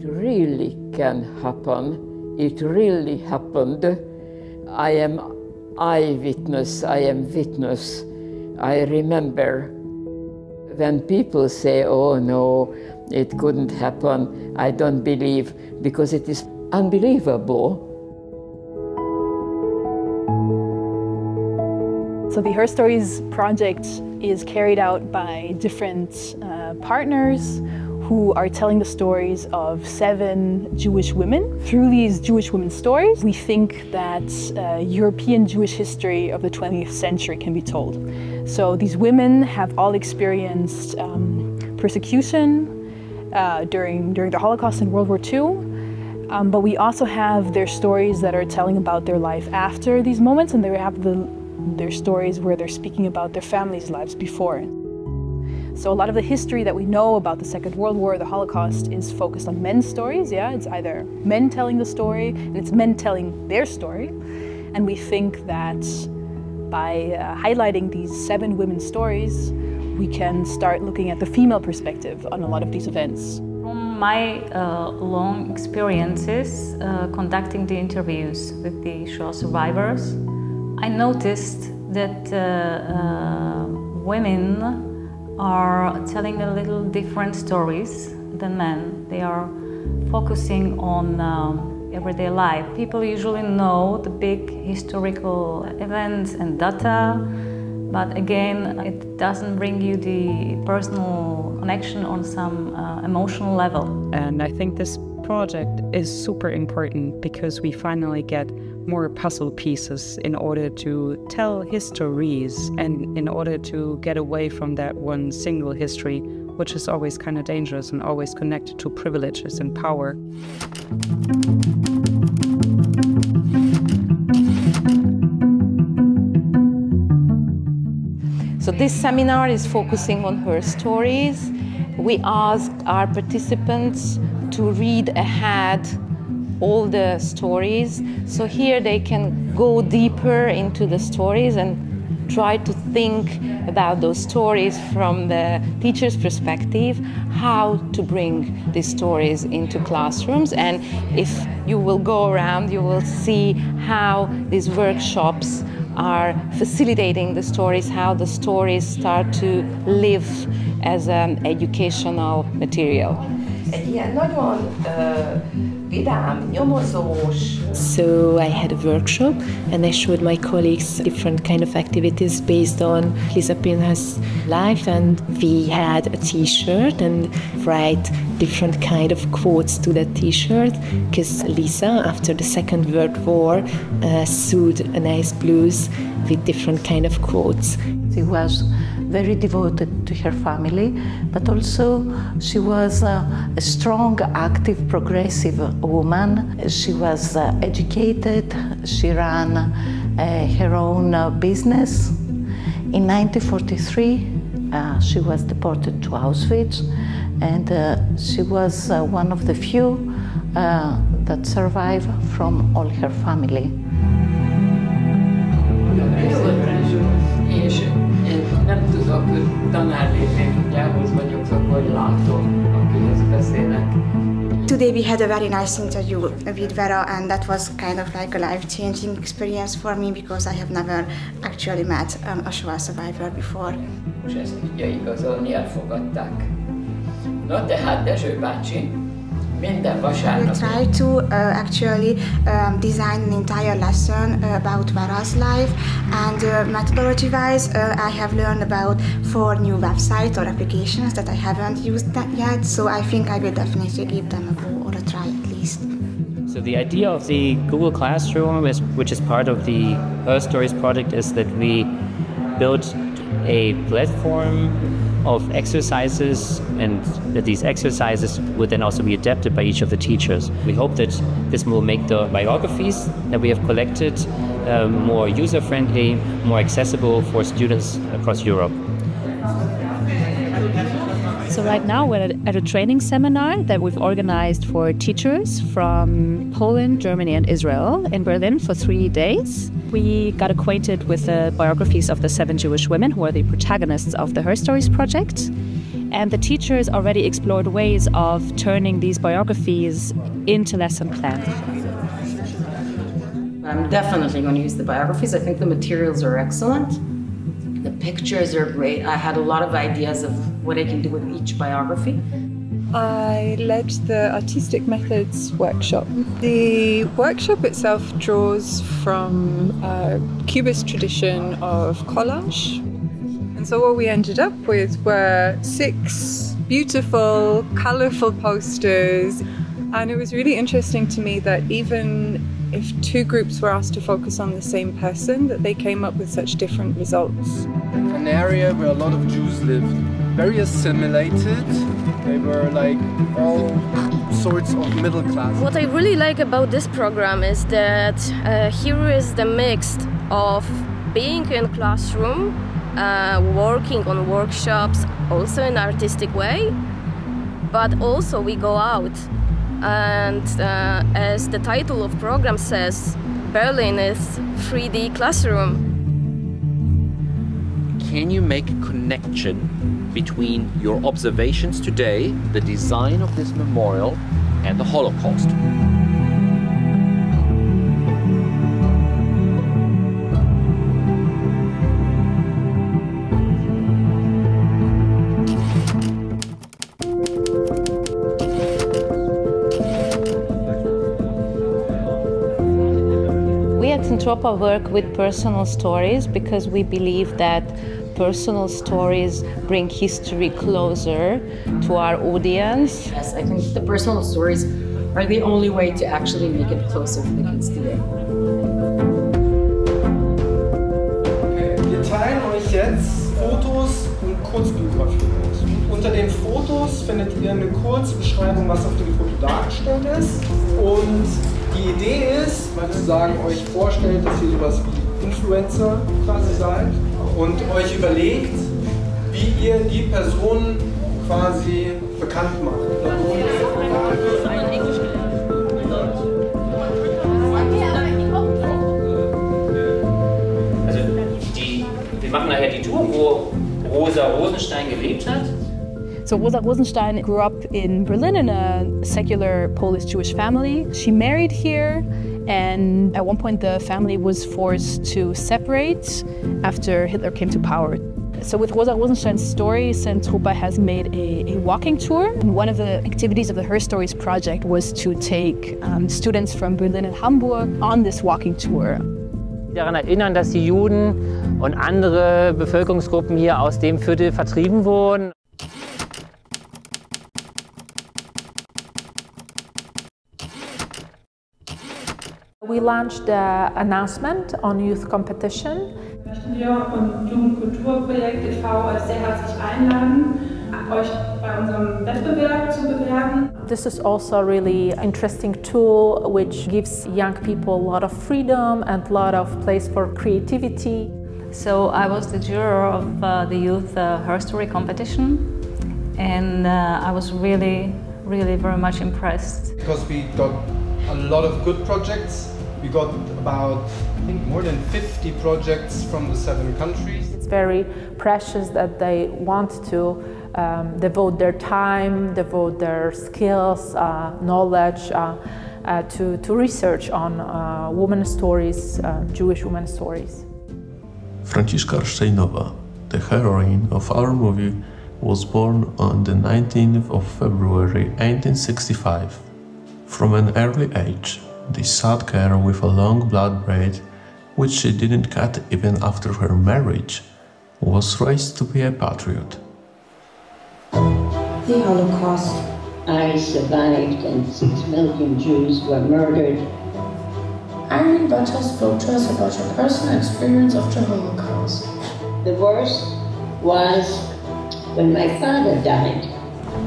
really can happen. It really happened. I am eyewitness, I am witness. I remember when people say, oh no, it couldn't happen, I don't believe, because it is unbelievable. So the HerStories Project is carried out by different partners who are telling the stories of 7 Jewish women. Through these Jewish women's stories, we think that European Jewish history of the 20th century can be told. So these women have all experienced persecution during the Holocaust and World War II, but we also have their stories that are telling about their life after these moments, and they have their stories where they're speaking about their families' lives before. So a lot of the history that we know about the Second World War, the Holocaust, is focused on men's stories, yeah? It's either men telling the story, and it's men telling their story. And we think that by highlighting these 7 women's stories, we can start looking at the female perspective on a lot of these events. From my long experiences conducting the interviews with the Shoah survivors, I noticed that women are telling a little different stories than men. They are focusing on everyday life. People usually know the big historical events and data, but again, it doesn't bring you the personal connection on some emotional level. And I think this project is super important because we finally get more puzzle pieces in order to tell histories and in order to get away from that one single history, which is always kind of dangerous and always connected to privileges and power. So this seminar is focusing on her stories. We asked our participants to read ahead all the stories. So here they can go deeper into the stories and try to think about those stories from the teacher's perspective, how to bring these stories into classrooms. And if you will go around, you will see how these workshops are facilitating the stories, how the stories start to live as an educational material. So I had a workshop and I showed my colleagues different kind of activities based on Lisa Pinha's life, and we had a t-shirt and write different kind of quotes to that t-shirt because Lisa, after the Second World War, sewed a nice blouse with different kind of quotes. She was very devoted to her family, but also she was a strong, active, progressive woman. She was educated, she ran her own business. In 1943, she was deported to Auschwitz, and she was one of the few that survived from all her family. Nem tudok tanárlépésügyához vagyok, hogy látom, akihez beszélek. Today we had a very nice interview with Vera, and that was kind of like a life-changing experience for me because I have never actually met a Shoah survivor before. És ezt tudja igazolni, elfogadták. Na tehát Dezső bácsi, minden vasárnap. We try to actually design an entire lesson about Vera's life, and methodology-wise I have learned about 4 new websites or applications that I haven't used yet, so I think I will definitely give them a go or a try at least. So the idea of the Google Classroom, which is part of the HerStories project, is that we built a platform of exercises, and that these exercises would then also be adapted by each of the teachers. We hope that this will make the biographies that we have collected more user-friendly, more accessible for students across Europe. So right now we're at a training seminar that we've organized for teachers from Poland, Germany and Israel in Berlin for 3 days. We got acquainted with the biographies of the 7 Jewish women who are the protagonists of the HerStories project. And the teachers already explored ways of turning these biographies into lesson plans. I'm definitely going to use the biographies. I think the materials are excellent. The pictures are great. I had a lot of ideas of what I can do with each biography. I led the Artistic Methods workshop. The workshop itself draws from a Cubist tradition of collage. And so what we ended up with were 6 beautiful, colourful posters. And it was really interesting to me that even if 2 groups were asked to focus on the same person, that they came up with such different results. An area where a lot of Jews lived, very assimilated. They were like all sorts of middle class. What I really like about this program is that here is the mix of being in classroom, working on workshops, also in an artistic way, but also we go out. And as the title of program says, Berlin is 3D classroom. Can you make a connection between your observations today, the design of this memorial, and the Holocaust? We at Centropa work with personal stories because we believe that personal stories bring history closer to our audience. Yes, I think the personal stories are the only way to actually make it closer to the kids today. Okay, wir teilen euch jetzt Fotos und Kurzbiografien aus. Unter den Fotos findet ihr eine Kurzbeschreibung, was auf dem Foto dargestellt ist. Und die Idee ist, mal zu sagen, euch vorstellt, dass ihr sowas wie Influencer quasi seid und euch überlegt, wie ihr die Person quasi bekannt macht. Also wir machen nachher die Tour, wo Rosa Rosenstein gelebt hat. So Rosa Rosenstein grew up in Berlin in a secular Polish-Jewish family. She married here, and at one point the family was forced to separate after Hitler came to power. So with Rosa Rosenstein's story, Centropa has made a walking tour. And one of the activities of the HerStories Project was to take students from Berlin and Hamburg on this walking tour. Daran erinnern, dass die Juden und andere Bevölkerungsgruppen hier aus dem Viertel vertrieben wurden. We launched an announcement on youth competition. Möchten wir und Jugendkulturprojekt e.V. als sehr herzlich einladen, euch bei unserem Wettbewerb zu bewerben. This is also a really interesting tool which gives young people a lot of freedom and a lot of place for creativity. So I was the juror of the youth HerStory competition, and I was really very much impressed. Because we got a lot of good projects. We got about, I think, more than 50 projects from the 7 countries. It's very precious that they want to devote their time, devote their skills, knowledge to research on women's stories, Jewish women's stories. Franciszka Rszejnowa, the heroine of our movie, was born on the 19th of February 1865. From an early age, they sought care with a long blood braid, which she didn't cut even after her marriage, was raised to be a patriot. The Holocaust. I survived and 6 million Jews were murdered. Irene Butler spoke to us about her personal experience of the Holocaust. The worst was when my father died.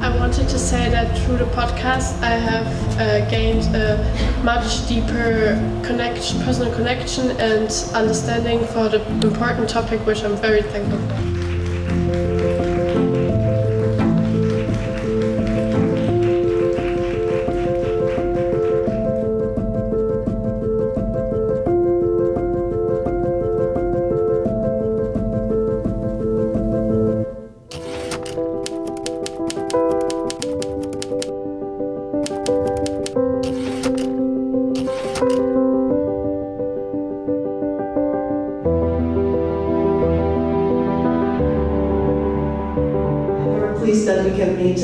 I wanted to say that through the podcast I have gained a much deeper connection, personal connection and understanding for the important topic, which I'm very thankful for.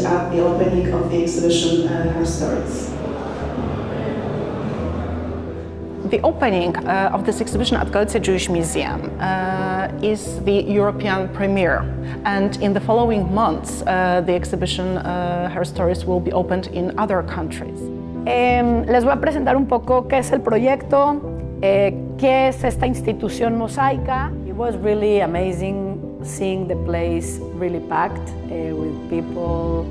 at the opening of the exhibition HerStories. The opening of this exhibition at Galicia Jewish Museum is the European premiere, and in the following months the exhibition HerStories will be opened in other countries. Les voy a presentar un poco qué es el proyecto, qué es esta institución Mozaika. It was really amazing seeing the place really packed with people.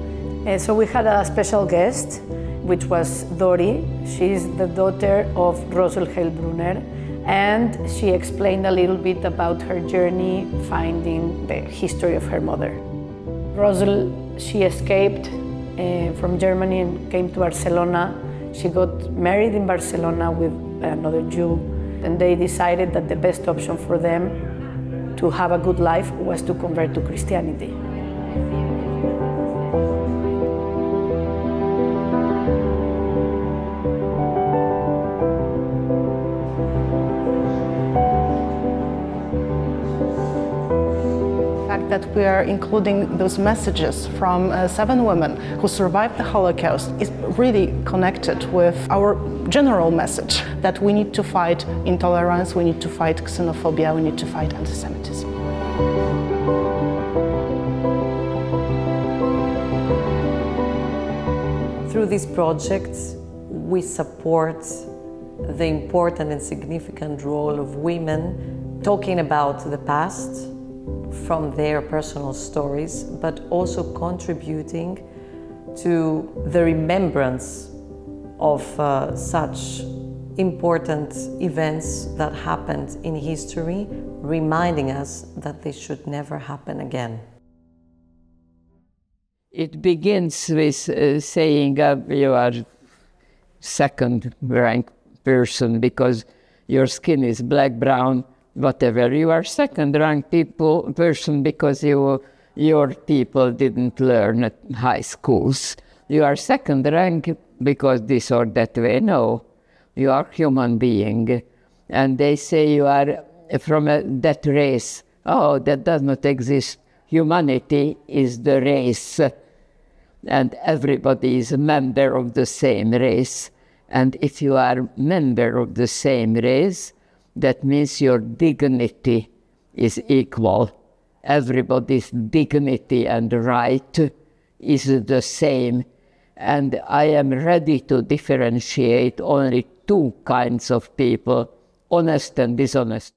So we had a special guest, which was Dori. She's the daughter of Rosel Heilbrunner, and she explained a little bit about her journey finding the history of her mother. Rosel, she escaped from Germany and came to Barcelona. She got married in Barcelona with another Jew, and they decided that the best option for them to have a good life was to convert to Christianity. That we are including those messages from 7 women who survived the Holocaust is really connected with our general message that we need to fight intolerance, we need to fight xenophobia, we need to fight anti-Semitism. Through these projects, we support the important and significant role of women talking about the past, from their personal stories, but also contributing to the remembrance of such important events that happened in history, reminding us that they should never happen again. It begins with saying you are second-rank person because your skin is black, brown, whatever. You are second-rank person because your people didn't learn at high schools. You are second-rank because this or that way. No, you are human being. And they say you are from that race. Oh, that does not exist. Humanity is the race. And everybody is a member of the same race. And if you are a member of the same race, that means your dignity is equal. Everybody's dignity and right is the same. And I am ready to differentiate only 2 kinds of people, honest and dishonest.